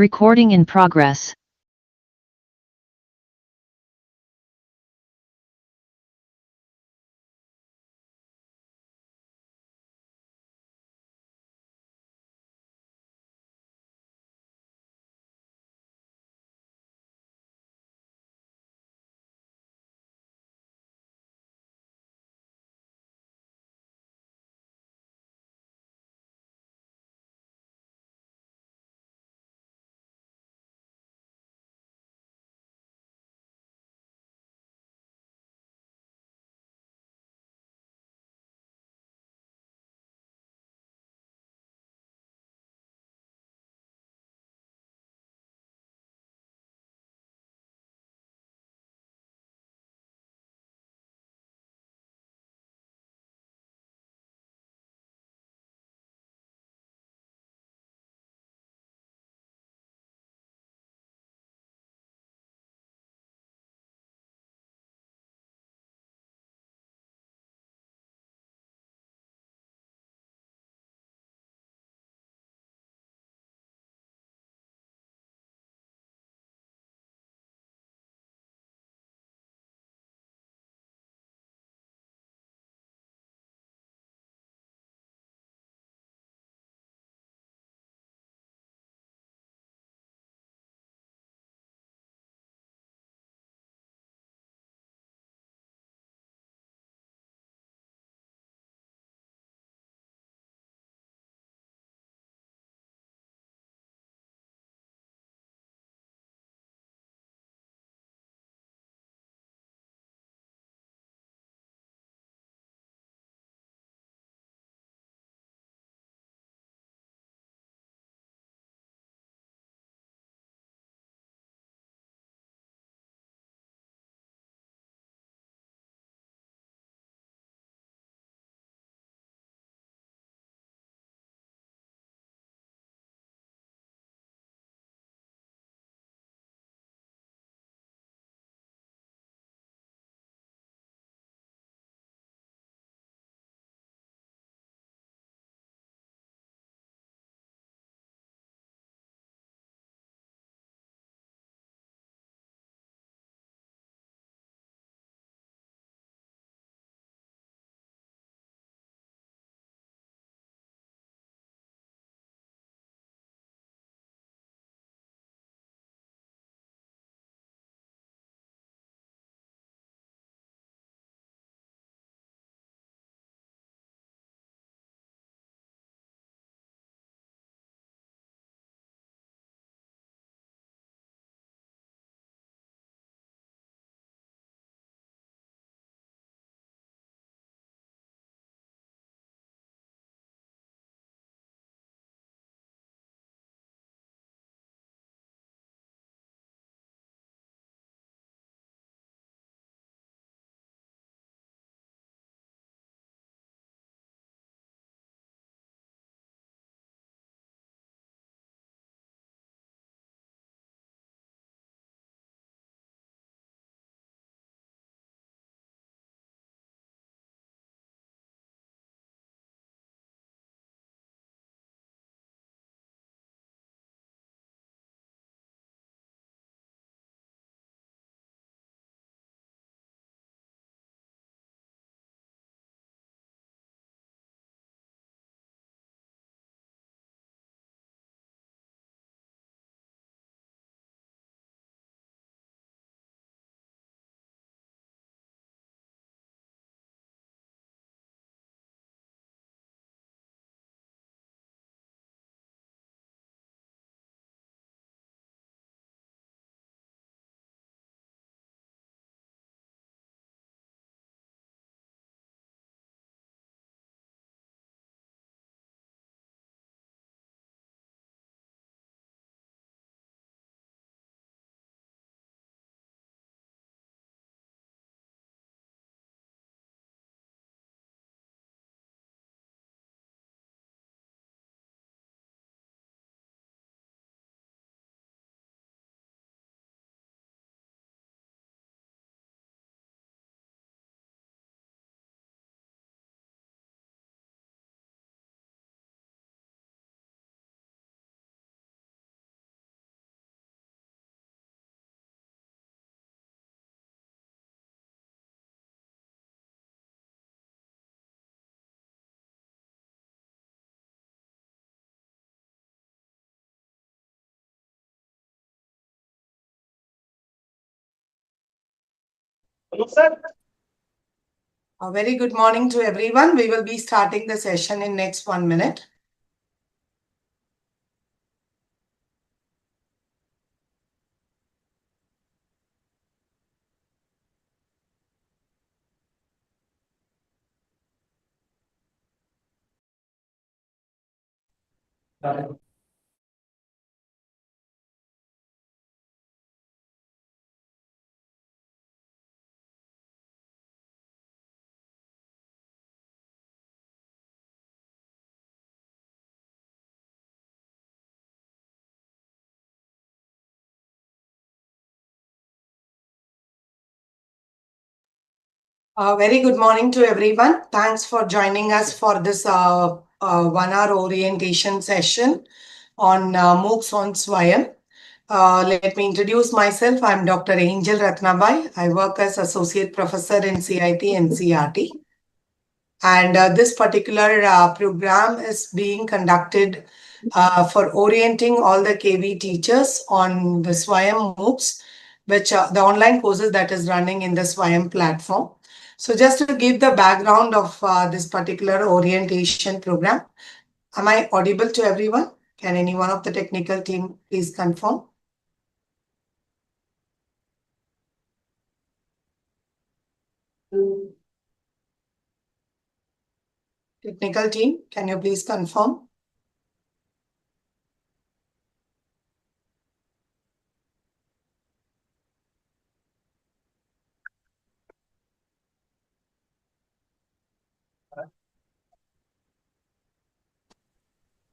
Recording in progress. A very good morning to everyone. We will be starting the session in next 1 minute. A very good morning to everyone. Thanks for joining us for this 1 hour orientation session on MOOCs on SWAYAM. Let me introduce myself. I'm Dr. Angel Ratnabai. I work as Associate Professor in CIT and CRT. And this particular program is being conducted for orienting all the KV teachers on the SWAYAM MOOCs, which are the online courses that is running in the SWAYAM platform. So just to give the background of this particular orientation program, am I audible to everyone? Can any one of the technical team please confirm? Technical team, can you please confirm?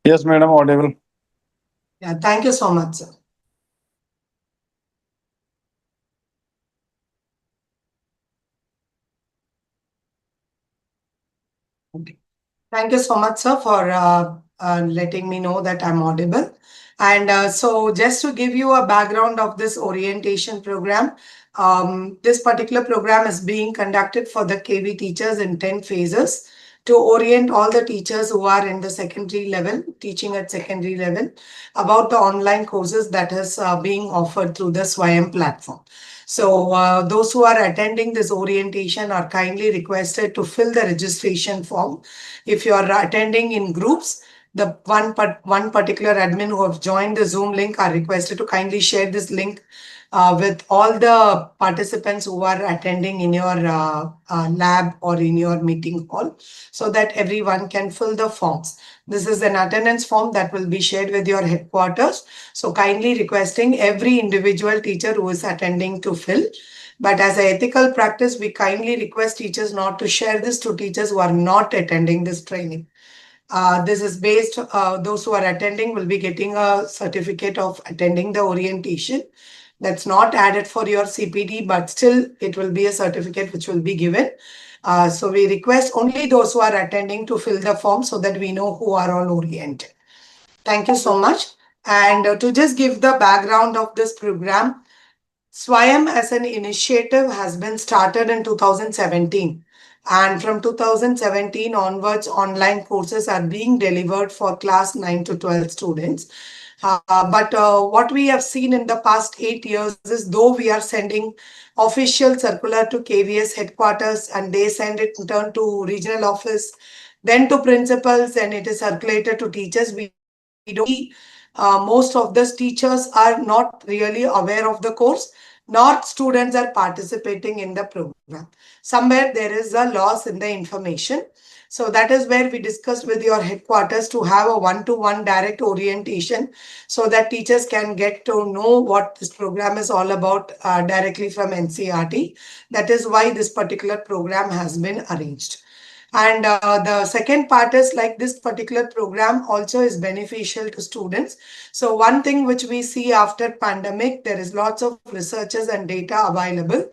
Yes, madam, audible. Yeah, thank you so much, sir. Okay. Thank you so much, sir, for letting me know that I'm audible. And so just to give you a background of this orientation program, this particular program is being conducted for the KV teachers in 10 phases to orient all the teachers who are in the secondary level, teaching at secondary level, about the online courses that is being offered through the SWAYAM platform. So those who are attending this orientation are kindly requested to fill the registration form. If you are attending in groups, the one particular admin who have joined the Zoom link are requested to kindly share this link with all the participants who are attending in your lab or in your meeting hall so that everyone can fill the forms. This is an attendance form that will be shared with your headquarters. So kindly requesting every individual teacher who is attending to fill. But as an ethical practice, we kindly request teachers not to share this to teachers who are not attending this training. This is based, those who are attending will be getting a certificate of attending the orientation. That's not added for your CPD, but still it will be a certificate which will be given. So we request only those who are attending to fill the form so that we know who are all oriented. Thank you so much. And to just give the background of this program, SWAYAM as an initiative has been started in 2017. And from 2017 onwards, online courses are being delivered for class 9 to 12 students. But what we have seen in the past 8 years is though we are sending official circular to KVS headquarters and they send it in turn to regional office, then to principals, and it is circulated to teachers, we don't see most of these teachers are not really aware of the course, nor students are participating in the program. Somewhere there is a loss in the information. So that is where we discussed with your headquarters to have a one-to-one direct orientation so that teachers can get to know what this program is all about directly from NCRT. That is why this particular program has been arranged. And the second part is like this particular program also is beneficial to students. So one thing which we see after pandemic, there is lots of researches and data available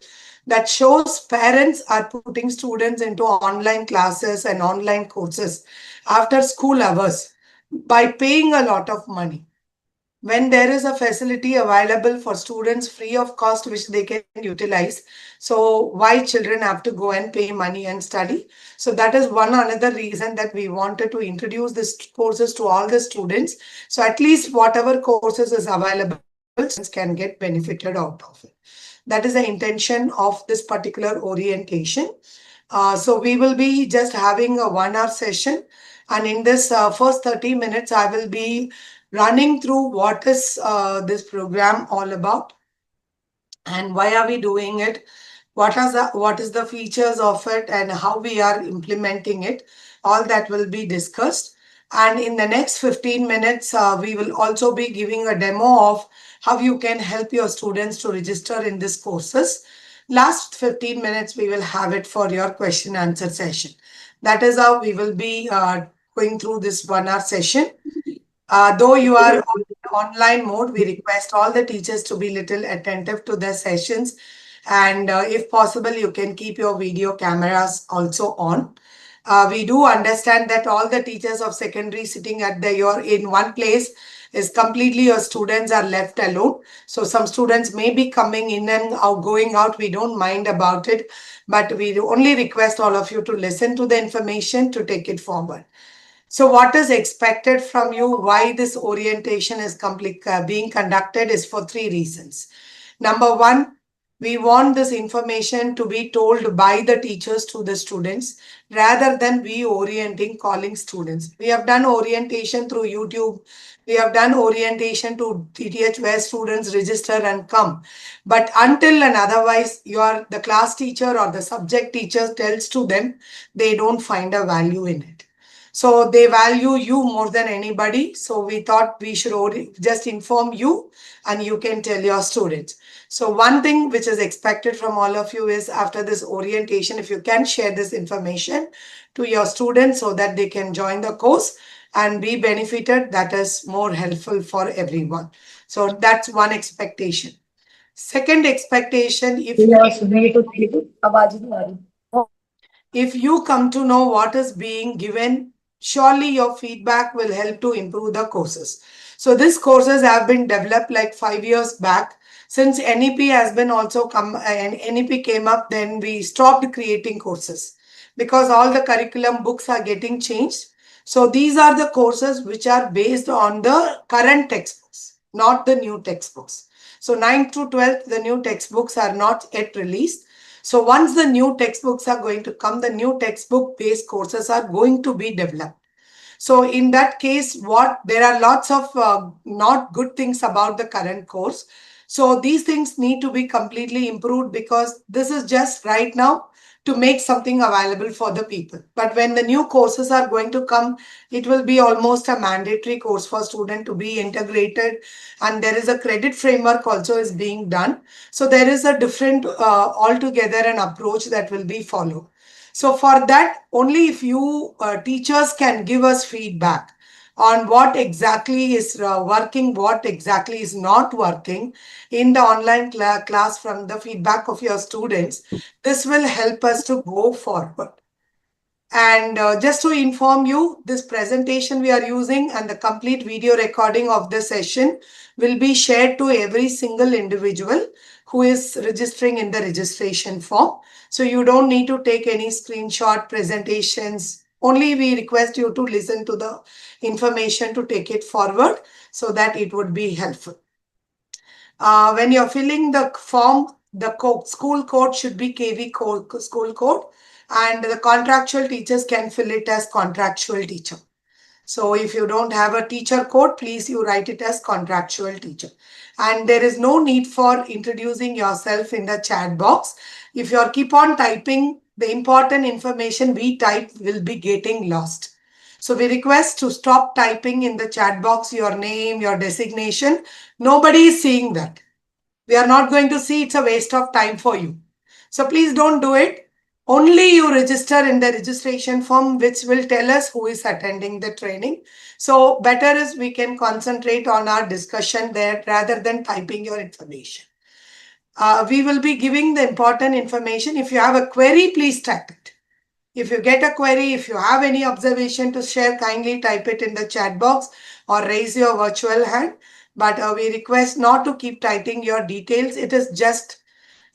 that shows parents are putting students into online classes and online courses after school hours by paying a lot of money when there is a facility available for students free of cost which they can utilize. So why children have to go and pay money and study? So that is one another reason that we wanted to introduce these courses to all the students. So at least whatever courses is available students can get benefited out of it. That is the intention of this particular orientation. So we will be just having a 1 hour session. And in this first 30 minutes, I will be running through what is this program all about and why are we doing it, what is the features of it and how we are implementing it. All that will be discussed. And in the next 15 minutes, we will also be giving a demo of how you can help your students to register in these courses. Last 15 minutes, we will have it for your question answer session. That is how we will be going through this 1 hour session. Though you are on online mode, we request all the teachers to be little attentive to their sessions. And if possible, you can keep your video cameras also on. We do understand that all the teachers of secondary sitting at your in one place is completely your students are left alone. So some students may be coming in and out, going out. We don't mind about it, but we only request all of you to listen to the information to take it forward. So what is expected from you, why this orientation is being conducted is for 3 reasons. Number one, we want this information to be told by the teachers to the students rather than we orienting calling students. We have done orientation through YouTube. We have done orientation to TTH where students register and come. But until and otherwise the class teacher or the subject teacher tells to them, they don't find a value in it. So they value you more than anybody. So we thought we should just inform you and you can tell your students. So one thing which is expected from all of you is after this orientation, if you can share this information to your students so that they can join the course and be benefited, that is more helpful for everyone. So that's one expectation. Second expectation, if you come to know what is being given, surely your feedback will help to improve the courses. So these courses have been developed like 5 years back. Since NEP has been also come and NEP came up, then we stopped creating courses because all the curriculum books are getting changed. So these are the courses which are based on the current textbooks, not the new textbooks. So 9th to 12th, the new textbooks are not yet released. So once the new textbooks are going to come, the new textbook based courses are going to be developed. So in that case, there are lots of not good things about the current course. So these things need to be completely improved because this is just right now to make something available for the people. But when the new courses are going to come, it will be almost a mandatory course for student to be integrated. And there is a credit framework also is being done. So there is a different altogether an approach that will be followed. So for that, only if you teachers can give us feedback on what exactly is working, what exactly is not working in the online class from the feedback of your students, this will help us to go forward. And just to inform you, this presentation we are using and the complete video recording of the session will be shared to every single individual who is registering in the registration form. So you don't need to take any screenshot presentations. Only we request you to listen to the information to take it forward so that it would be helpful. When you're filling the form, the school code should be KV code, school code, and the contractual teachers can fill it as contractual teacher. So if you don't have a teacher code, please you write it as contractual teacher. And there is no need for introducing yourself in the chat box. If you keep on typing, the important information we type will be getting lost. So we request to stop typing in the chat box your name, your designation. Nobody is seeing that. We are not going to see, it's a waste of time for you. So please don't do it. Only you register in the registration form, which will tell us who is attending the training. So better is we can concentrate on our discussion there rather than typing your information. We will be giving the important information. If you have a query, please type it. If you get a query, if you have any observation to share, kindly type it in the chat box or raise your virtual hand. But we request not to keep typing your details. It is just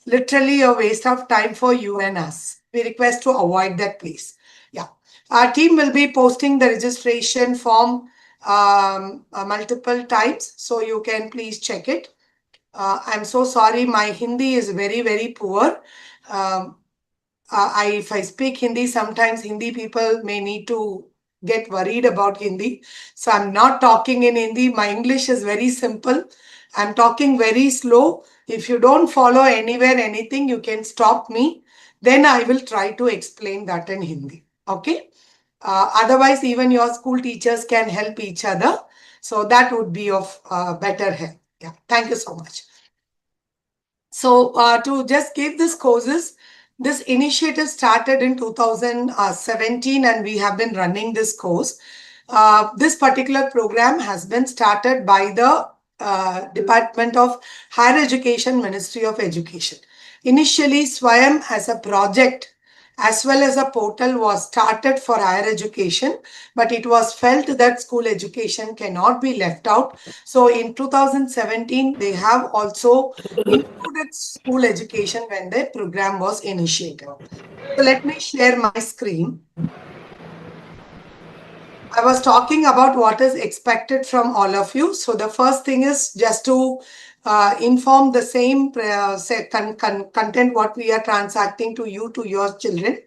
literally a waste of time for you and us. We request to avoid that, please. Yeah. Our team will be posting the registration form multiple times. So you can please check it. I'm so sorry, my Hindi is very, very poor. Um, if I speak Hindi, sometimes Hindi people may need to get worried about Hindi. So I'm not talking in Hindi. My English is very simple. I'm talking very slow. If you don't follow anywhere anything, you can stop me. Then I will try to explain that in Hindi. Okay. Otherwise, even your school teachers can help each other. So that would be of better help. Yeah. Thank you so much. So to just give this courses, this initiative started in 2017 and we have been running this course. This particular program has been started by the Department of Higher Education, Ministry of Education. Initially, SWAYAM as a project as well as a portal was started for higher education, but it was felt that school education cannot be left out. So in 2017, they have also included school education when the program was initiated. So let me share my screen. I was talking about what is expected from all of you. So the first thing is just to inform the same content what we are transacting to you, to your children.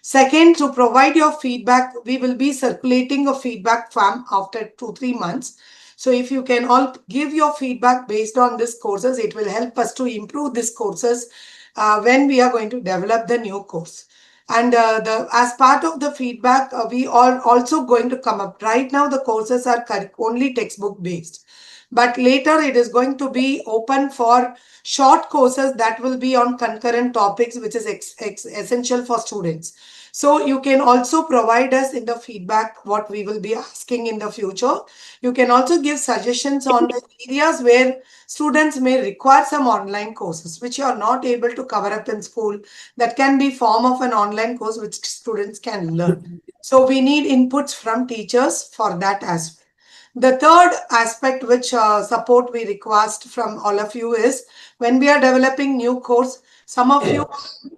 Second, to provide your feedback, we will be circulating a feedback form after 2-3 months. So if you can all give your feedback based on these courses, it will help us to improve these courses when we are going to develop the new course. And the as part of the feedback, we are also going to come up. Right now, the courses are only textbook based. But later, it is going to be open for short courses that will be on concurrent topics, which is essential for students. So you can also provide us in the feedback what we will be asking in the future. You can also give suggestions on the areas where students may require some online courses, which you are not able to cover up in school. That can be form of an online course which students can learn. So we need inputs from teachers for that as well. The third aspect which support we request from all of you is when we are developing new course, some of you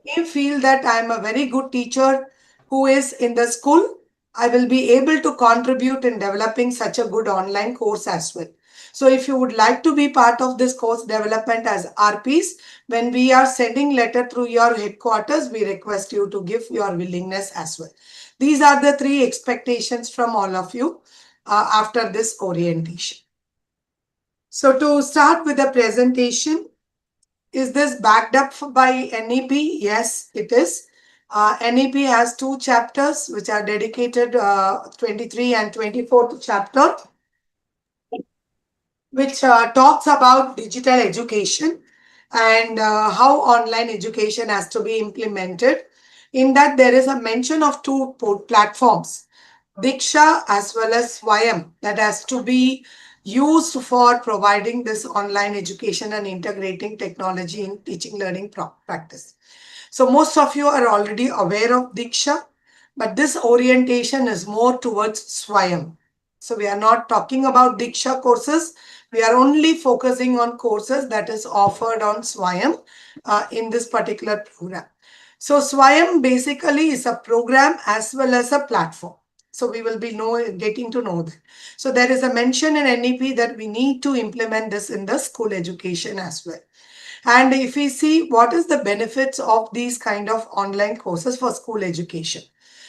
may feel that I am a very good teacher who is in the school. I will be able to contribute in developing such a good online course as well. So if you would like to be part of this course development as RPs, when we are sending letter through your headquarters, we request you to give your willingness as well. These are the 3 expectations from all of you after this orientation. So to start with the presentation, is this backed up by NEP? Yes, it is. NEP has 2 chapters which are dedicated 23 and 24th chapter, which talks about digital education and how online education has to be implemented. In that, there is a mention of 2 platforms, Diksha as well as SWAYAM, that has to be used for providing this online education and integrating technology in teaching learning practice. So most of you are already aware of Diksha, but this orientation is more towards SWAYAM. So we are not talking about Diksha courses. We are only focusing on courses that is offered on SWAYAM in this particular program. So SWAYAM basically is a program as well as a platform. So we will be getting to know that. So there is a mention in NEP that we need to implement this in the school education as well. And if we see what is the benefits of these kind of online courses for school education.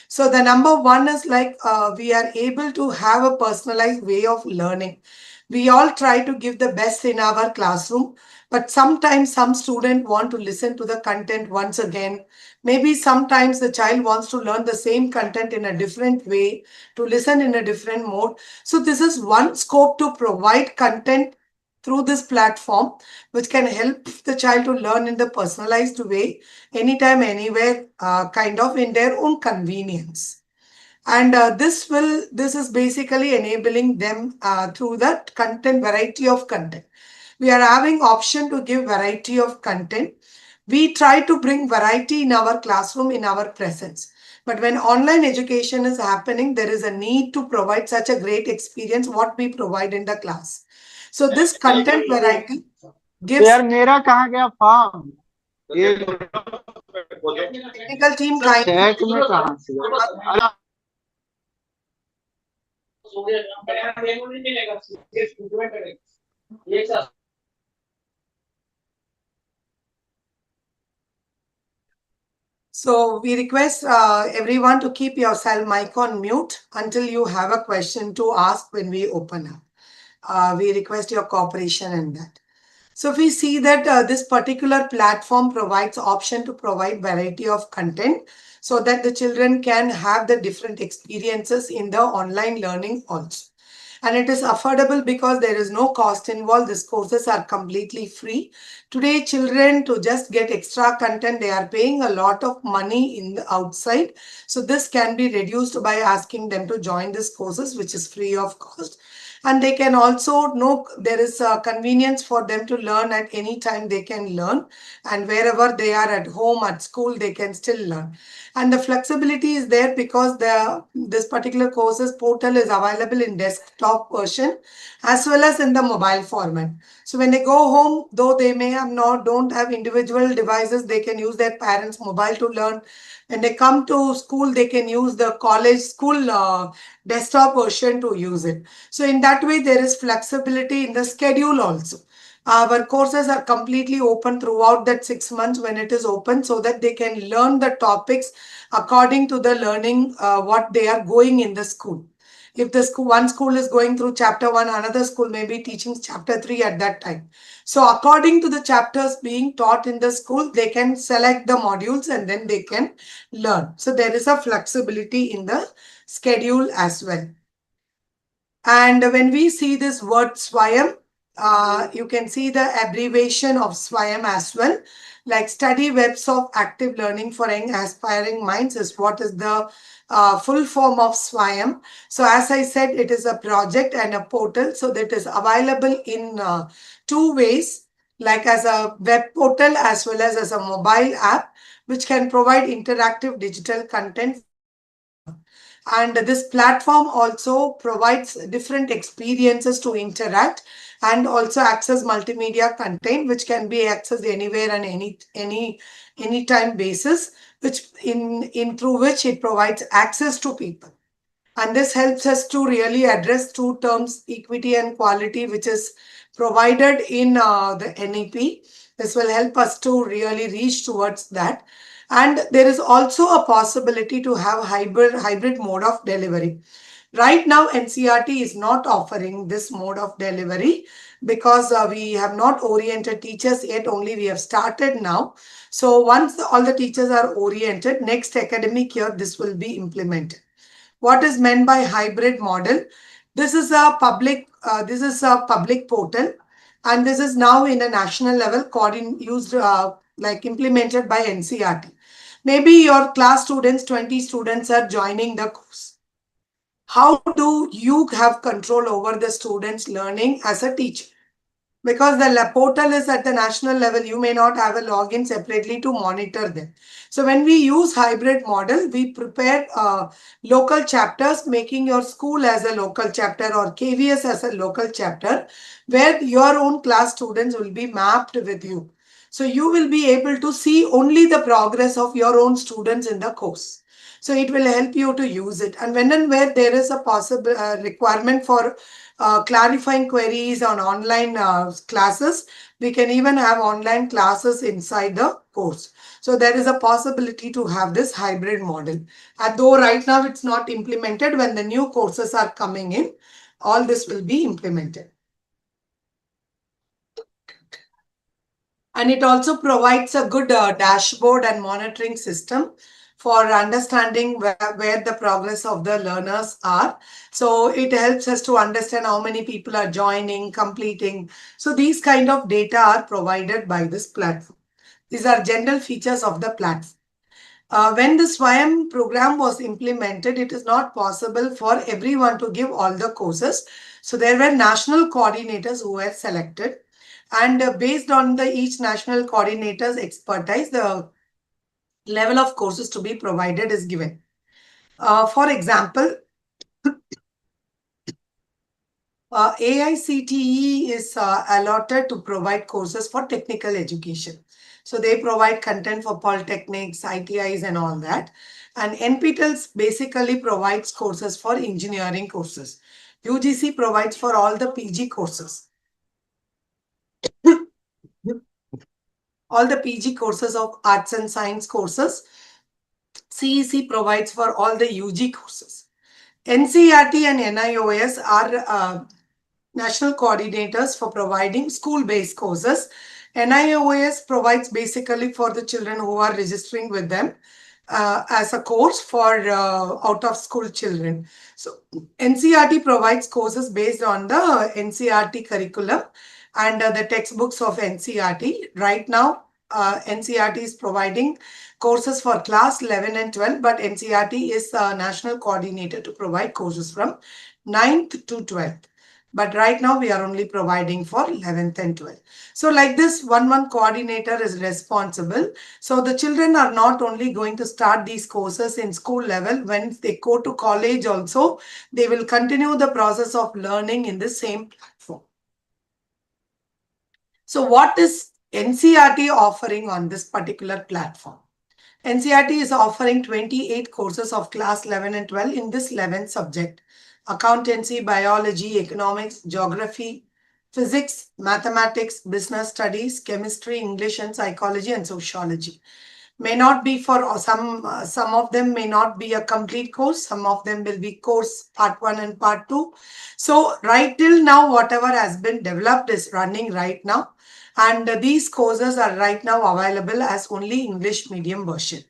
So the number one is like we are able to have a personalized way of learning. We all try to give the best in our classroom, but sometimes some student want to listen to the content once again. Maybe sometimes the child wants to learn the same content in a different way, to listen in a different mode. So this is one scope to provide content through this platform, which can help the child to learn in the personalized way, anytime, anywhere, kind of in their own convenience. And this is basically enabling them through that content, variety of content. We are having option to give variety of content. We try to bring variety in our classroom in our presence. But when online education is happening, there is a need to provide such a great experience what we provide in the class. So this content variety gives यार मेरा कहाँ गया form ये technical team sir kind. Chat में कहाँ से अरे So we request everyone to keep yourself mic on mute until you have a question to ask when we open up. We request your cooperation in that. So if we see that this particular platform provides option to provide variety of content so that the children can have the different experiences in the online learning also. And it is affordable because there is no cost involved. These courses are completely free. Today, children to just get extra content, they are paying a lot of money in the outside. So this can be reduced by asking them to join these courses, which is free of cost. And they can also know there is a convenience for them to learn at any time they can learn, and wherever they are at home, at school, they can still learn. And the flexibility is there because this particular courses portal is available in desktop version as well as in the mobile format. So when they go home, though they may have don't have individual devices, they can use their parents' mobile to learn. When they come to school, they can use the college school desktop version to use it. So in that way, there is flexibility in the schedule also. Our courses are completely open throughout that 6 months when it is open so that they can learn the topics according to the learning what they are going in the school. If the school, one school is going through chapter 1, another school may be teaching chapter 3 at that time. So according to the chapters being taught in the school, they can select the modules and then they can learn. So there is a flexibility in the schedule as well. And when we see this word SWAYAM, you can see the abbreviation of SWAYAM as well. Like study webs of active learning for young aspiring minds is what is the full form of SWAYAM. So as I said, it is a project and a portal. So that is available in two ways, like as a web portal as well as a mobile app, which can provide interactive digital content. And this platform also provides different experiences to interact and also access multimedia content, which can be accessed anywhere and any time basis, which in through which it provides access to people. And this helps us to really address two terms, equity and quality, which is provided in the NEP. This will help us to really reach towards that. And there is also a possibility to have hybrid mode of delivery. Right now, NCRT is not offering this mode of delivery because we have not oriented teachers yet, only we have started now. So once all the teachers are oriented, next academic year, this will be implemented. What is meant by hybrid model? This is a public portal, and this is now in a national level used like implemented by NCRT. Maybe your class students, 20 students are joining the course. How do you have control over the students learning as a teacher? Because the portal is at the national level, you may not have a login separately to monitor them. So when we use hybrid model, we prepare local chapters, making your school as a local chapter or KVS as a local chapter, where your own class students will be mapped with you. So you will be able to see only the progress of your own students in the course. So it will help you to use it. And when and where there is a possible requirement for clarifying queries on online classes, we can even have online classes inside the course. So there is a possibility to have this hybrid model. And though right now it's not implemented, when the new courses are coming in, all this will be implemented. And it also provides a good dashboard and monitoring system for understanding where the progress of the learners are. So it helps us to understand how many people are joining, completing. So these kind of data are provided by this platform. These are general features of the platform. When the SWAYAM program was implemented, it is not possible for everyone to give all the courses. So there were national coordinators who were selected. And based on each national coordinator's expertise, the level of courses to be provided is given. For example, AICTE is allotted to provide courses for technical education. So they provide content for polytechnics, ITIs and all that. And NPTEL basically provides courses for engineering courses. UGC provides for all the PG courses. All the PG courses of arts and science courses. CEC provides for all the UG courses. NCERT and NIOS are national coordinators for providing school-based courses. NIOS provides basically for the children who are registering with them as a course for out-of-school children. So NCERT provides courses based on the NCERT curriculum and the textbooks of NCERT. Right now, NCERT is providing courses for class 11 and 12, but NCERT is a national coordinator to provide courses from 9th to 12th. But right now we are only providing for 11th and 12th. So like this, one coordinator is responsible. So the children are not only going to start these courses in school level, when they go to college also, they will continue the process of learning in the same platform. So what is NCERT offering on this particular platform? NCERT is offering 28 courses of class 11 and 12 in this 11th subject: accountancy, biology, economics, geography, physics, mathematics, business studies, chemistry, English and psychology and sociology. May not be for some of them may not be a complete course. Some of them will be course part 1 and part 2. So right till now, whatever has been developed is running right now. And these courses are right now available as only English medium version.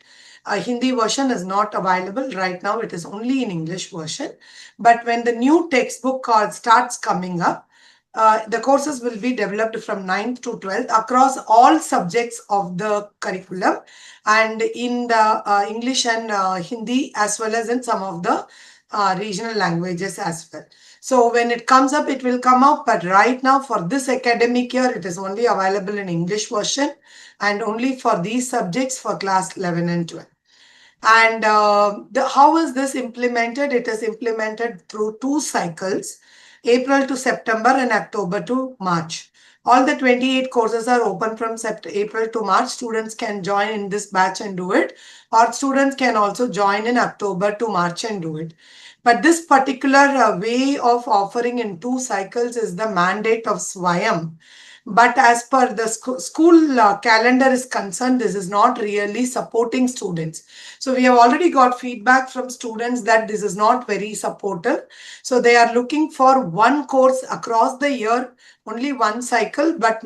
A Hindi version is not available right now. It is only in English version. But when the new textbook starts coming up, the courses will be developed from 9th to 12th across all subjects of the curriculum and in the English and Hindi, as well as in some of the regional languages as well. So when it comes up, it will come up. But right now for this academic year, it is only available in English version and only for these subjects for class 11 and 12. And how is this implemented? It is implemented through 2 cycles, April to September and October to March. All the 28 courses are open from April to March. Students can join in this batch and do it, or students can also join in October to March and do it. But this particular way of offering in 2 cycles is the mandate of SWAYAM. But as per the school calendar is concerned, this is not really supporting students. So we have already got feedback from students that this is not very supportive. So they are looking for one course across the year, only one cycle. But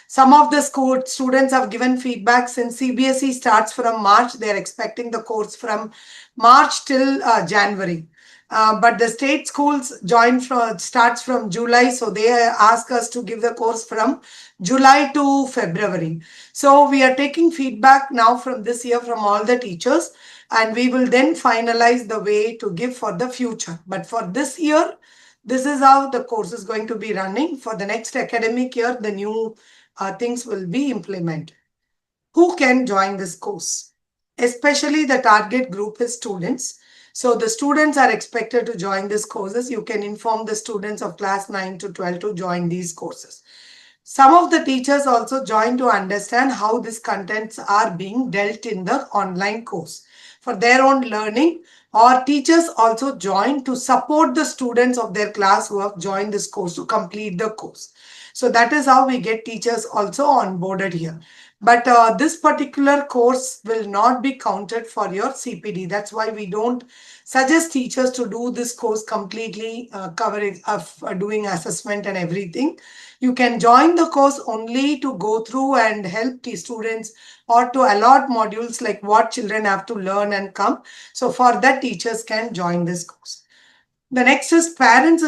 some of the school students have given feedback since CBSE starts from March, they are expecting the course from March till January. But the state schools starts from July, so they ask us to give the course from July to February. So we are taking feedback now from this year from all the teachers, and we will then finalize the way to give for the future. But for this year, this is how the course is going to be running. For the next academic year, the new things will be implemented. Who can join this course? Especially the target group is students. So the students are expected to join these courses. You can inform the students of class 9 to 12 to join these courses. Some of the teachers also join to understand how these contents are being dealt in the online course for their own learning, or teachers also join to support the students of their class who have joined this course to complete the course. So that is how we get teachers also onboarded here. But this particular course will not be counted for your CPD. That's why we don't suggest teachers to do this course completely, covering of doing assessment and everything. You can join the course only to go through and help the students, or to allot modules like what children have to learn and come. So for that, teachers can join this course. The next is parents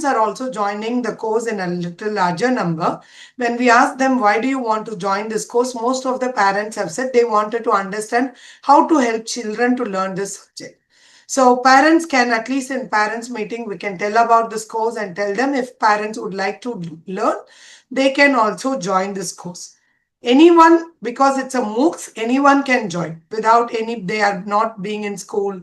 are also joining the course in a little larger number. When we ask them, why do you want to join this course? Most of the parents have said they wanted to understand how to help children to learn this subject. So parents can, at least in parents meeting, we can tell about this course and tell them if parents would like to learn, they can also join this course. Anyone, because it's a MOOCs, anyone can join without they are not being in school.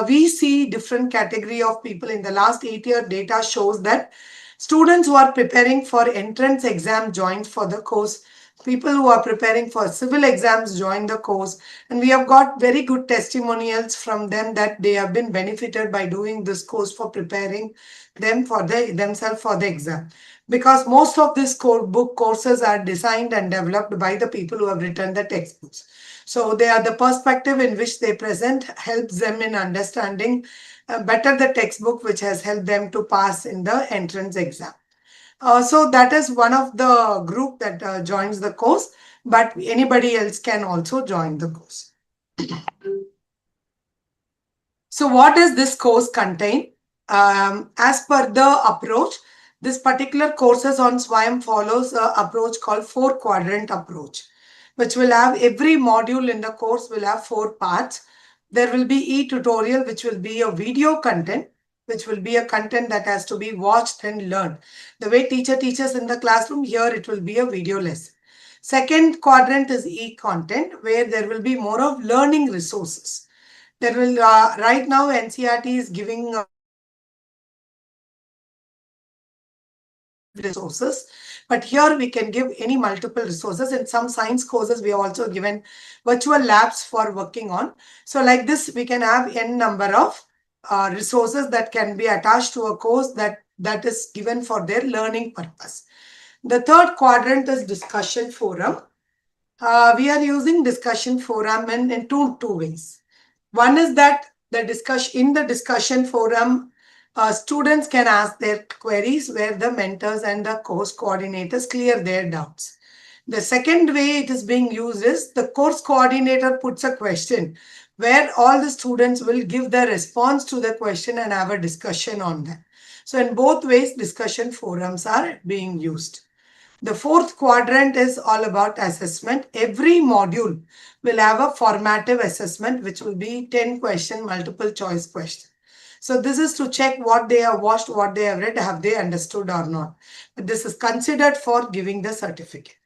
We see different category of people. In the last 8-year data shows that students who are preparing for entrance exam joined for the course. People who are preparing for civil exams join the course. And we have got very good testimonials from them that they have been benefited by doing this course for preparing themselves for the exam. because most of these book courses are designed and developed by the people who have written the textbooks. So they are the perspective in which they present helps them in understanding better the textbook, which has helped them to pass in the entrance exam. So that is one of the group that joins the course, but anybody else can also join the course. So what does this course contain? As per the approach, this particular courses on SWAYAM follows an approach called 4-quadrant approach, which will have every module in the course will have 4 parts. There will be e-tutorial, which will be a video content, which will be a content that has to be watched and learned. The way teacher teaches in the classroom, here it will be a video lesson. Second quadrant is e-content, where there will be more of learning resources. There will, right now NCERT is giving resources, but here we can give any multiple resources. In some science courses, we are also given virtual labs for working on. So like this, we can have n number of resources that can be attached to a course that is given for their learning purpose. The third quadrant is discussion forum. We are using discussion forum in two ways. One is that in the discussion forum, students can ask their queries where the mentors and the course coordinators clear their doubts. The second way it is being used is the course coordinator puts a question where all the students will give the response to the question and have a discussion on that. So in both ways, discussion forums are being used. The fourth quadrant is all about assessment. Every module will have a formative assessment, which will be 10 question, multiple choice question. So this is to check what they have watched, what they have read, have they understood or not. But this is considered for giving the certificate.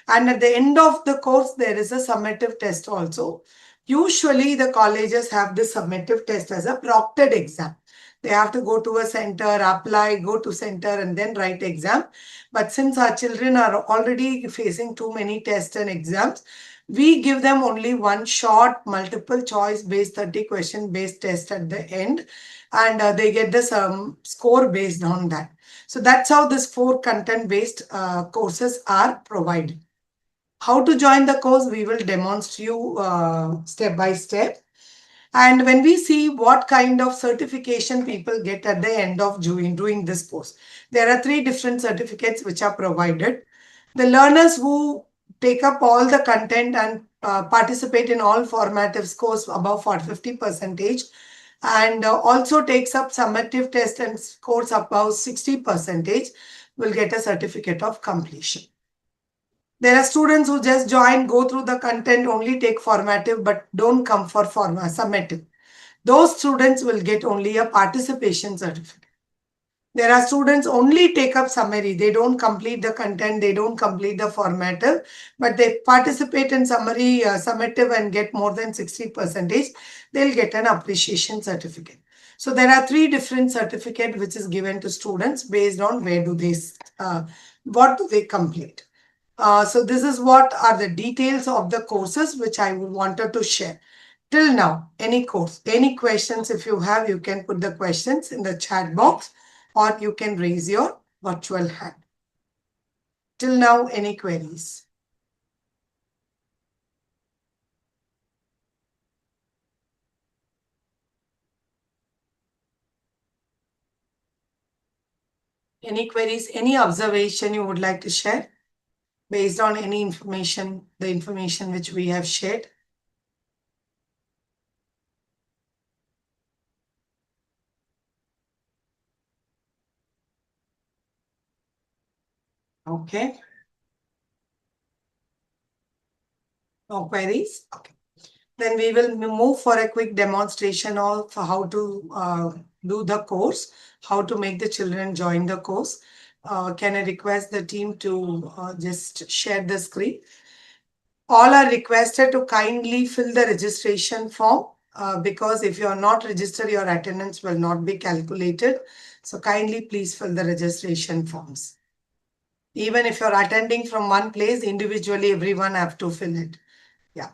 And at the end of the course, there is a summative test also. Usually the colleges have this summative test as a proctored exam. They have to go to a center, apply, go to center and then write exam. But since our children are already facing too many tests and exams, we give them only one short multiple choice based 30 question based test at the end, and they get this score based on that. So that's how this 4 content based courses are provided. How to join the course, we will demonstrate you step by step. And when we see what kind of certification people get at the end of doing this course, there are 3 different certificates which are provided. The learners who take up all the content and participate in all formative course above 50% and also takes up summative test and scores above 60% will get a certificate of completion. There are students who just join, go through the content, only take formative, but don't come for summative. Those students will get only a participation certificate. There are students only take up summary. They don't complete the content. They don't complete the formative, but they participate in summary, summative and get more than 60%. They'll get an appreciation certificate. So there are 3 different certificates which is given to students based on where do they, what do they complete. So this is what are the details of the courses which I wanted to share. Till now, any course, any questions if you have, you can put the questions in the chat box or you can raise your virtual hand. Till now, any queries? Any queries, any observation you would like to share based on any information, the information which we have shared? Okay. No queries? Okay. Then we will move for a quick demonstration of how to do the course, how to make the children join the course. Can I request the team to just share the screen? All are requested to kindly fill the registration form because if you are not registered, your attendance will not be calculated. So kindly please fill the registration forms. Even if you're attending from one place, individually, everyone have to fill it. Yeah.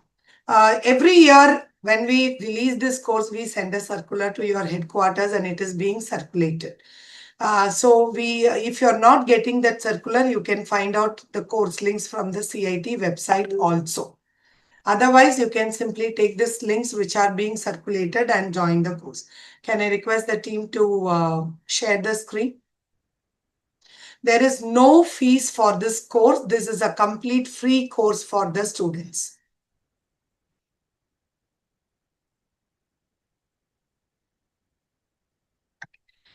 Every year, when we release this course, we send a circular to your headquarters and it is being circulated. So if you're not getting that circular, you can find out the course links from the CIT website also. Otherwise, you can simply take these links which are being circulated and join the course. Can I request the team to share the screen? There is no fees for this course. This is a complete free course for the students.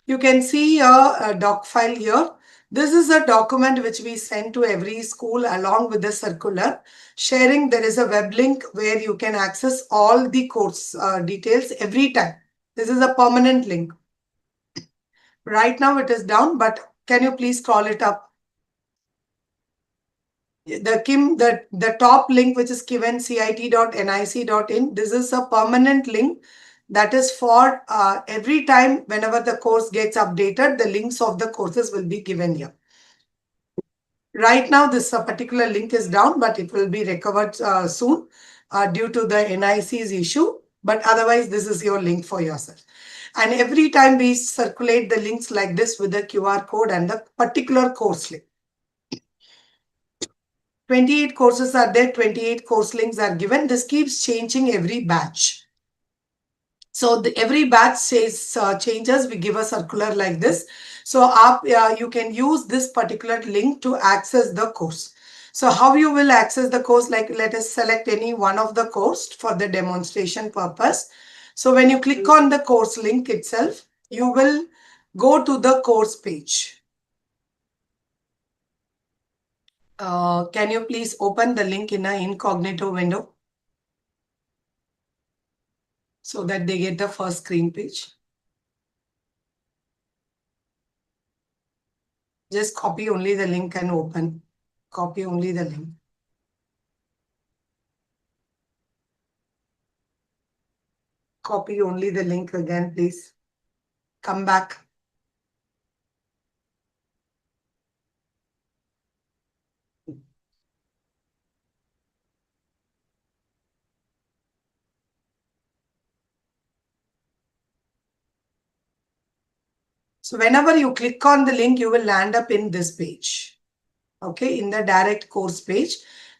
You can see a doc file here. This is a document which we send to every school along with the circular. Sharing, there is a web link where you can access all the course details every time. This is a permanent link. Right now it is down, but can you please scroll it up? The top link which is given cit.nic.in, this is a permanent link that is for every time whenever the course gets updated, the links of the courses will be given here. Right now, this particular link is down, but it will be recovered soon due to the NIC's issue. But otherwise, this is your link for yourself. And every time we circulate the links like this with the QR code and the particular course link. 28 courses are there, 28 course links are given. This keeps changing every batch. So every batch says changes, we give a circular like this. So you can use this particular link to access the course. So how you will access the course, like let us select any one of the course for the demonstration purpose. So when you click on the course link itself, you will go to the course page. Can you please open the link in an incognito window so that they get the first screen page? Just copy only the link and open. Copy only the link. Copy only the link again, please. Come back. So whenever you click on the link, you will land up in this page. Okay, in the direct course page,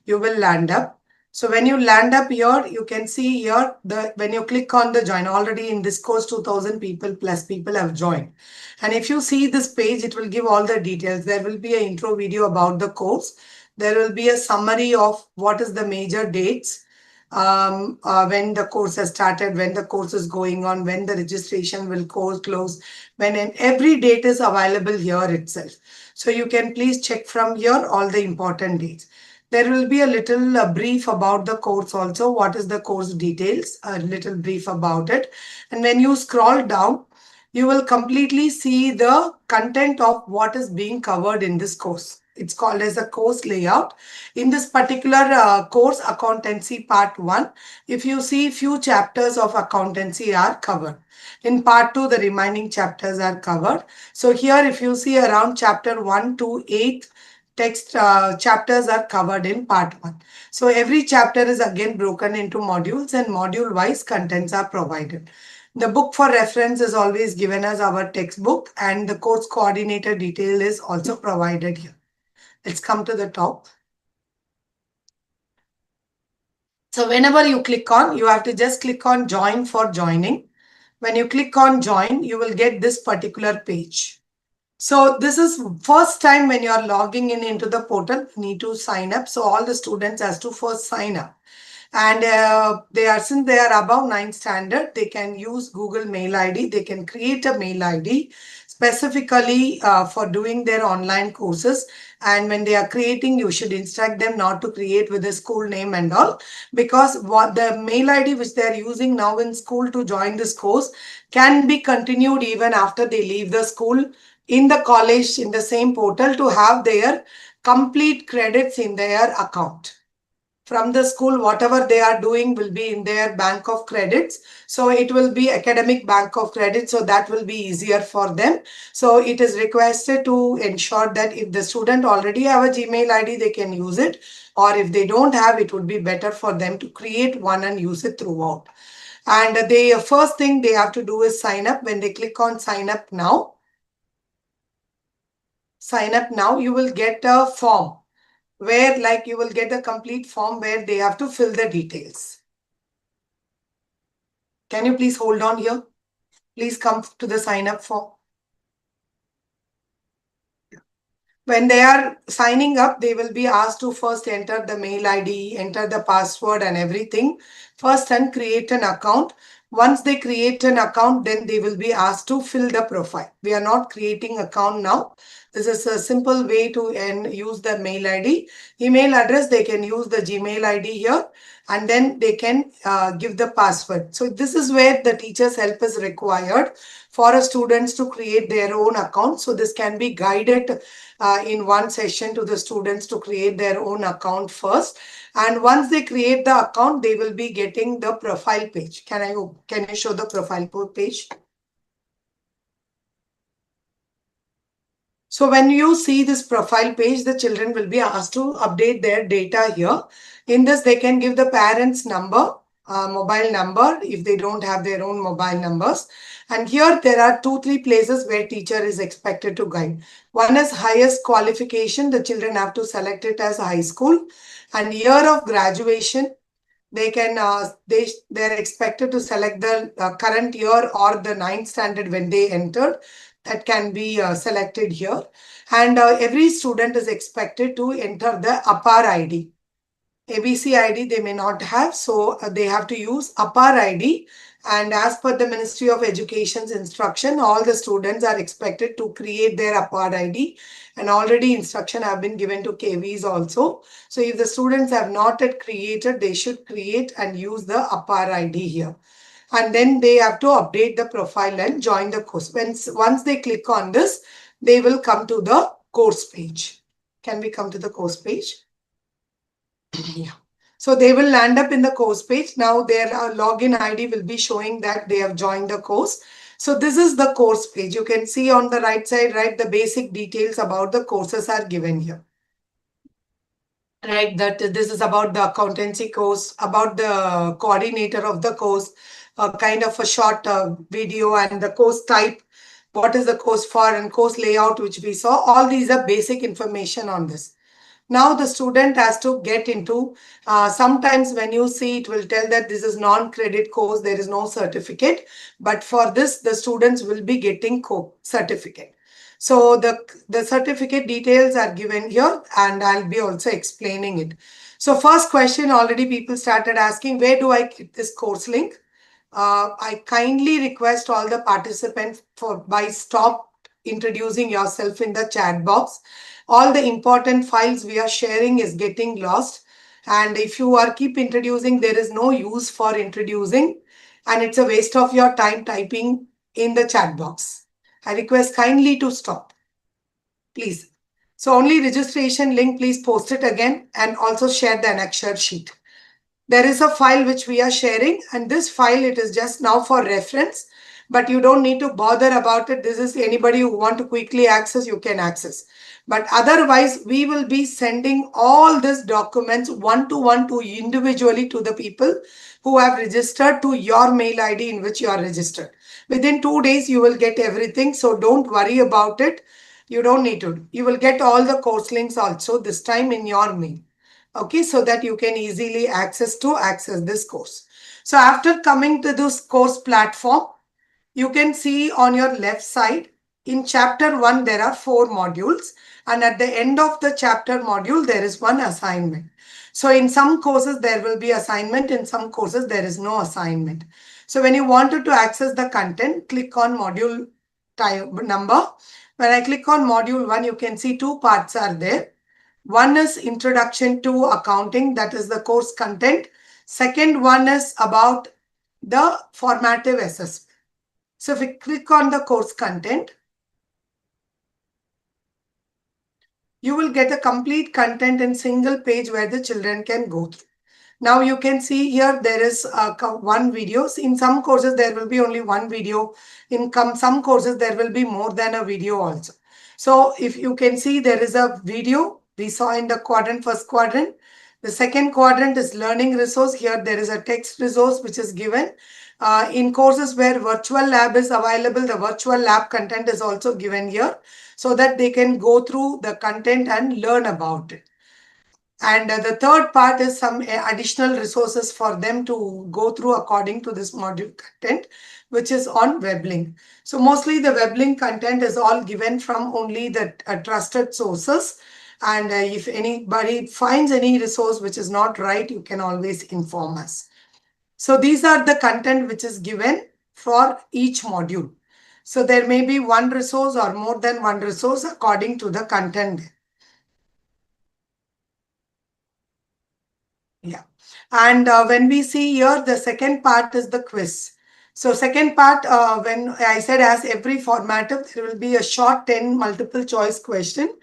you will land up. So when you land up here, you can see here, when you click on the join, already in this course, 2000 people plus people have joined. And if you see this page, it will give all the details. There will be an intro video about the course. There will be a summary of what is the major dates, when the course has started, when the course is going on, when the registration will close, and every date is available here itself. So you can please check from here all the important dates. There will be a little brief about the course also. What is the course details? A little brief about it. And when you scroll down, you will completely see the content of what is being covered in this course. It's called as a course layout. In this particular course, Accountancy Part 1, if you see, few chapters of accountancy are covered. In Part 2, the remaining chapters are covered. So here, if you see around chapter 1 to 8, text chapters are covered in Part 1. So every chapter is again broken into modules, and module-wise contents are provided. The book for reference is always given as our textbook, and the course coordinator detail is also provided here. Let's come to the top. So whenever you click on, you have to just click on join for joining. When you click on join, you will get this particular page. So this is first time when you are logging in into the portal, you need to sign up. So all the students has to first sign up. And since they are above 9th standard, they can use Google Mail ID. They can create a mail ID specifically for doing their online courses. And when they are creating, you should instruct them not to create with a school name and all, because what the mail ID which they are using now in school to join this course can be continued even after they leave the school in the college in the same portal to have their complete credits in their account. From the school, whatever they are doing will be in their bank of credits. So it will be academic bank of credit. So that will be easier for them. So it is requested to ensure that if the student already have a Gmail ID, they can use it. Or if they don't have, it would be better for them to create one and use it throughout. And the first thing they have to do is sign up. When they click on sign up now, sign up now, you will get a form where you will get a complete form where they have to fill the details. Can you please hold on here? Please come to the sign up form. When they are signing up, they will be asked to first enter the mail ID, enter the password and everything first and create an account. Once they create an account, then they will be asked to fill the profile. We are not creating account now. This is a simple way to use the mail ID. Email address, they can use the Gmail ID here and then they can give the password. So this is where the teacher's help is required for students to create their own account. So this can be guided in one session to the students to create their own account first. And once they create the account, they will be getting the profile page. Can you show the profile page? So when you see this profile page, the children will be asked to update their data here. In this, they can give the parents' number, mobile number, if they don't have their own mobile numbers. And here there are 2-3 places where teacher is expected to guide. One is highest qualification. The children have to select it as high school. And year of graduation, they can they're expected to select the current year or the 9th standard when they entered. That can be selected here. And every student is expected to enter the APAR ID. ABC ID they may not have, so they have to use APAR ID. And as per the Ministry of Education's instruction, all the students are expected to create their APAR ID. And already instruction have been given to KVs also. So if the students have not yet created, they should create and use the APAR ID here. And then they have to update the profile and join the course. Once they click on this, they will come to the course page. Can we come to the course page? Yeah. So they will land up in the course page. Now their login ID will be showing that they have joined the course. So this is the course page. You can see on the right side, right, the basic details about the courses are given here. Right, that this is about the accountancy course, about the coordinator of the course, kind of a short video and the course type, what is the course for and course layout which we saw. All these are basic information on this. Now the student has to get into, sometimes when you see it will tell that this is non-credit course, there is no certificate. But for this, the students will be getting certificate. So the certificate details are given here and I'll be also explaining it. So first question already people started asking, where do I get this course link? I kindly request all the participants by stop introducing yourself in the chat box. All the important files we are sharing is getting lost. And if you are keep introducing, there is no use for introducing. And it's a waste of your time typing in the chat box. I request kindly to stop. Please. So only registration link, please post it again and also share the annexure sheet. There is a file which we are sharing and this file, it is just now for reference, but you don't need to bother about it. This is anybody who want to quickly access, you can access. But otherwise, we will be sending all these documents one-to-one to individually to the people who have registered to your mail ID in which you are registered. Within 2 days, you will get everything. So don't worry about it. You don't need to. You will get all the course links also this time in your mail. Okay, so that you can easily access this course. So after coming to this course platform, you can see on your left side, in chapter 1, there are 4 modules. And at the end of the chapter module, there is one assignment. So in some courses, there will be assignment. In some courses, there is no assignment. So when you wanted to access the content, click on module type number. When I click on module 1, you can see 2 parts are there. One is introduction to accounting, that is the course content. Second one is about the formative assessment. So if we click on the course content, you will get a complete content in single page where the children can go through. Now you can see here there is one video. In some courses there will be only one video. In some courses there will be more than a video also. So if you can see there is a video we saw in the first quadrant. The second quadrant is learning resource. Here there is a text resource which is given. In courses where virtual lab is available, the virtual lab content is also given here so that they can go through the content and learn about it. And the third part is some additional resources for them to go through according to this module content, which is on web link. So mostly the web link content is all given from only the trusted sources. And if anybody finds any resource which is not right, you can always inform us. So these are the content which is given for each module. So there may be one resource or more than one resource according to the content. Yeah. And when we see here, the second part is the quiz. So second part, when I said as every formative, there will be a short 10 multiple choice question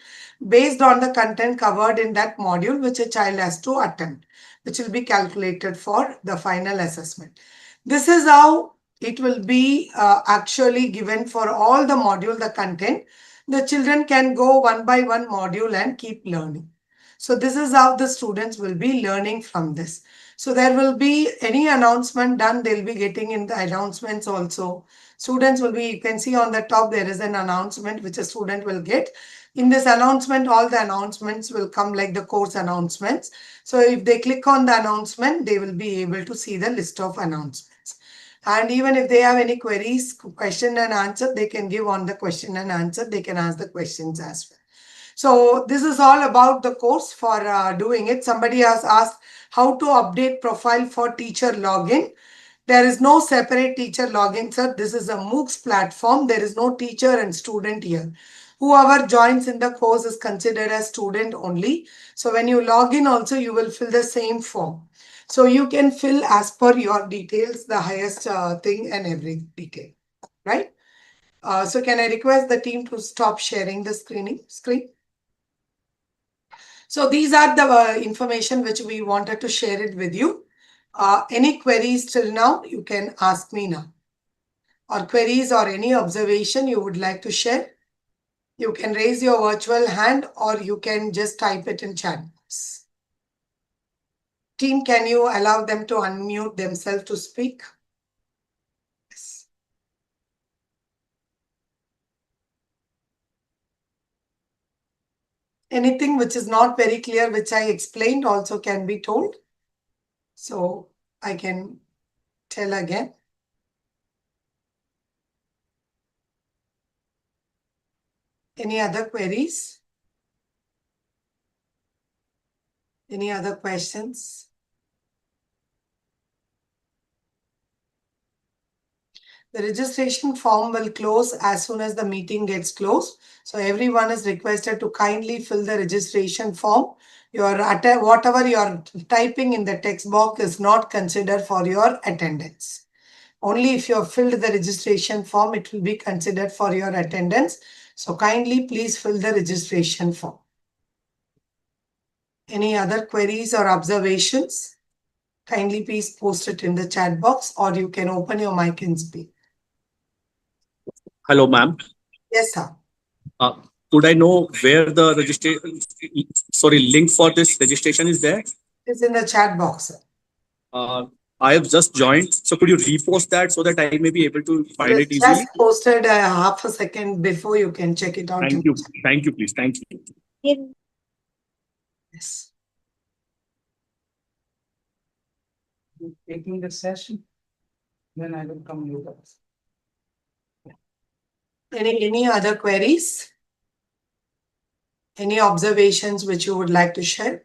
based on the content covered in that module, which a child has to attempt, which will be calculated for the final assessment. This is how it will be actually given for all the module, the content. The children can go one by one module and keep learning. So this is how the students will be learning from this. So there will be any announcement done, they'll be getting in the announcements also. Students will be, you can see on the top, there is an announcement which a student will get. In this announcement, all the announcements will come like the course announcements. So if they click on the announcement, they will be able to see the list of announcements. And even if they have any queries, question and answer, they can give on the question and answer. They can ask the questions as well. So this is all about the course for doing it. Somebody has asked how to update profile for teacher login. There is no separate teacher login, sir. This is a MOOCs platform. There is no teacher and student here. Whoever joins in the course is considered as student only. So when you log in also, you will fill the same form. So you can fill as per your details, the highest thing and every detail, right? So can I request the team to stop sharing the screen? So these are the information which we wanted to share it with you. Any queries till now, you can ask me now. Or queries or any observation you would like to share, you can raise your virtual hand or you can just type it in chat box. Team, can you allow them to unmute themselves to speak? Yes. Anything which is not very clear, which I explained, also can be told. So I can tell again. Any other queries? Any other questions? The registration form will close as soon as the meeting gets closed. So everyone is requested to kindly fill the registration form. Whatever you're typing in the text box is not considered for your attendance. Only if you have filled the registration form, it will be considered for your attendance. So kindly please fill the registration form. Any other queries or observations? Kindly please post it in the chat box or you can open your mic and speak. Hello, ma'am. Yes, sir. Could I know where the link for this registration is there? It's in the chat box, sir. I have just joined. So could you repost that so that I may be able to find it easily? Just posted a half a second before, you can check it out. Thank you. Thank you, please. Thank you. Yes. Taking the session, then I will come later. Any other queries? Any observations which you would like to share?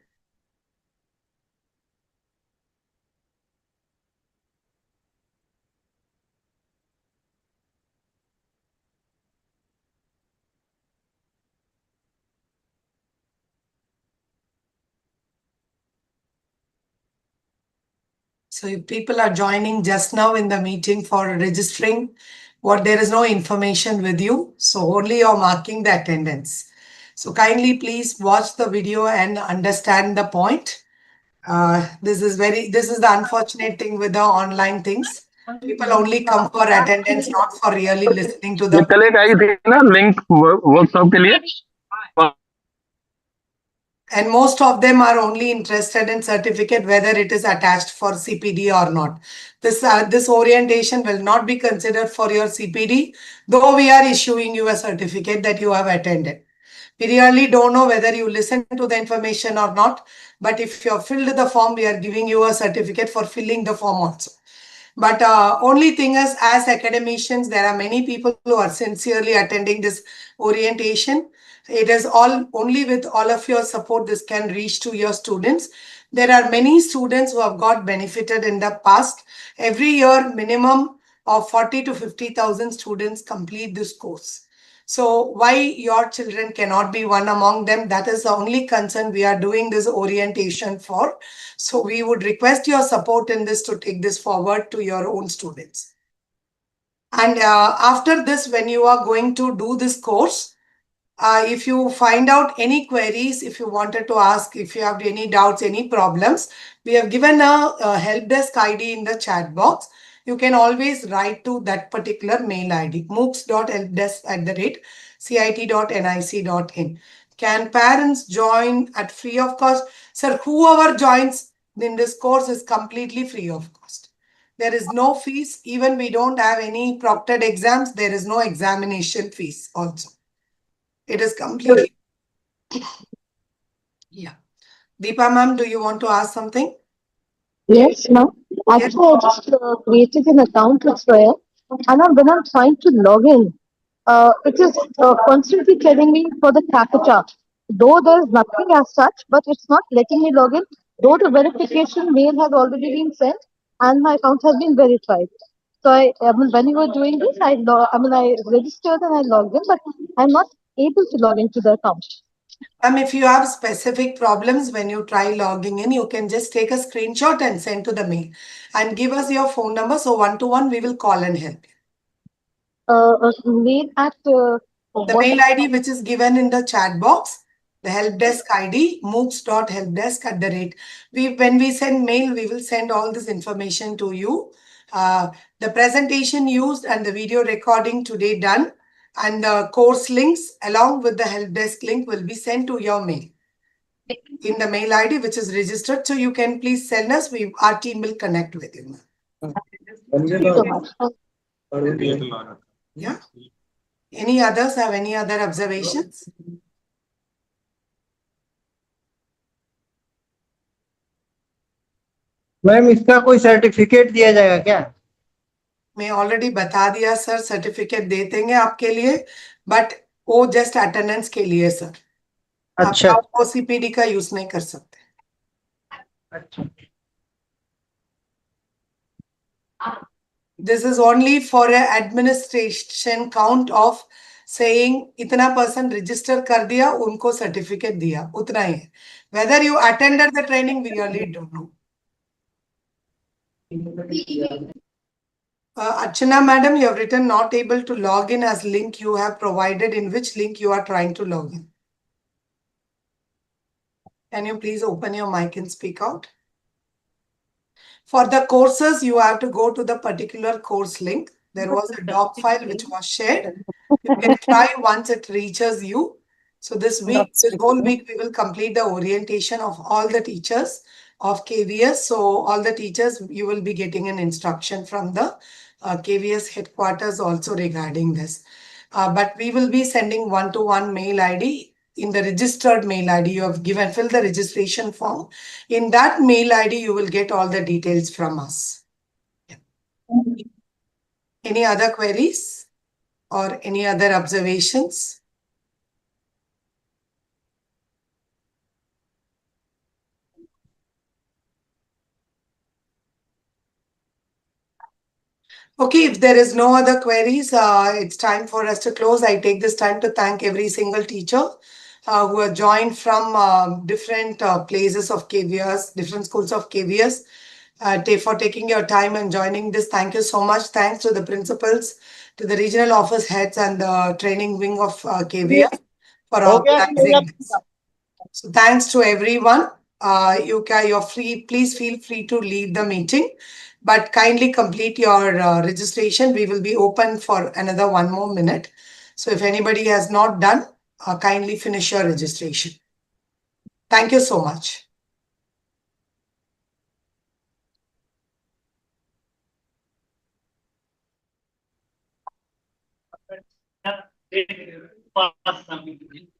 So if people are joining just now in the meeting for registering, there is no information with you. So only you're marking the attendance. So kindly please watch the video and understand the point. This is the unfortunate thing with the online things. People only come for attendance, not for really listening to ये the. कल एक आई थी ना link workshop के लिए And most of them are only interested in certificate, whether it is attached for CPD or not. This orientation will not be considered for your CPD, though we are issuing you a certificate that you have attended. We really don't know whether you listen to the information or not, but if you have filled the form, we are giving you a certificate for filling the form also. But only thing is, as academicians, there are many people who are sincerely attending this orientation. It is all only with all of your support this can reach to your students. There are many students who have got benefited in the past. Every year, minimum of 40 to 50,000 students complete this course. So why your children cannot be one among them? That is the only concern we are doing this orientation for. So we would request your support in this to take this forward to your own students. And after this, when you are going to do this course, if you find out any queries, if you wanted to ask, if you have any doubts, any problems, we have given a help desk ID in the chat box. You can always write to that particular mail ID, moocs.helpdesk@cit.nic.in. Can parents join at free of cost? Sir, whoever joins in this course is completely free of cost. There is no fees. Even we don't have any proctored exams. There is no examination fees also. It is completely. Yeah. Deepa ma'am, do you want to ask something? Yes, ma'am. Actually, I just created an account with SWAYAM, and when I'm trying to log in, it is constantly telling me for the captcha. Though there's nothing as such, but it's not letting me log in. Though the verification mail has already been sent and my account has been verified. So I mean, when you were doing this, I registered and I logged in, but I'm not able to log into the account. If you have specific problems when you try logging in, you can just take a screenshot and send to the mail and give us your phone number. So one-to-one, we will call and help you. Mail at The what? mail ID which is given in the chat box, the help desk ID, moocs.helpdesk@. When we send mail, we will send all this information to you. The presentation used and the video recording today done and the course links along with the help desk link will be sent to your mail in the mail ID which is registered. So you can please send us. Our team will connect with you. Thank you so much. Yeah. Any others have any other observations? Ma'am इसका कोई certificate दिया जाएगा क्या? मैं already बता दिया sir, certificate दे देंगे आपके लिए, बट वो जस्ट अटेंडेंस के लिए सर. अच्छा. आप OCPD का यूज नहीं कर सकते. अच्छा. This is only for an administration count of saying इतना person register कर दिया, उनको certificate दिया, उतना ही है. Whether you attended the training, we really don't know. Archana madam, you have written not able to log in as link you have provided. In which link you are trying to log in? Can you please open your mic and speak out? For the courses, you have to go to the particular course link. There was a doc file which was shared. You can try once it reaches you. So this whole week, we will complete the orientation of all the teachers of KVS. So all the teachers, you will be getting an instruction from the KVS headquarters also regarding this. But we will be sending one-to-one mail ID in the registered mail ID you have given, fill the registration form. In that mail ID, you will get all the details from us. Yeah. Any other queries or any other observations? Okay, if there is no other queries, it's time for us to close. I take this time to thank every single teacher who have joined from different places of KVS, different schools of KVS, for taking your time and joining this. Thank you so much. Thanks to the principals, to the regional office heads and the training wing of KVS for organizing this. So thanks to everyone. You're free. Please feel free to leave the meeting, but kindly complete your registration. We will be open for another 1 more minute. So if anybody has not done, kindly finish your registration. Thank you so much.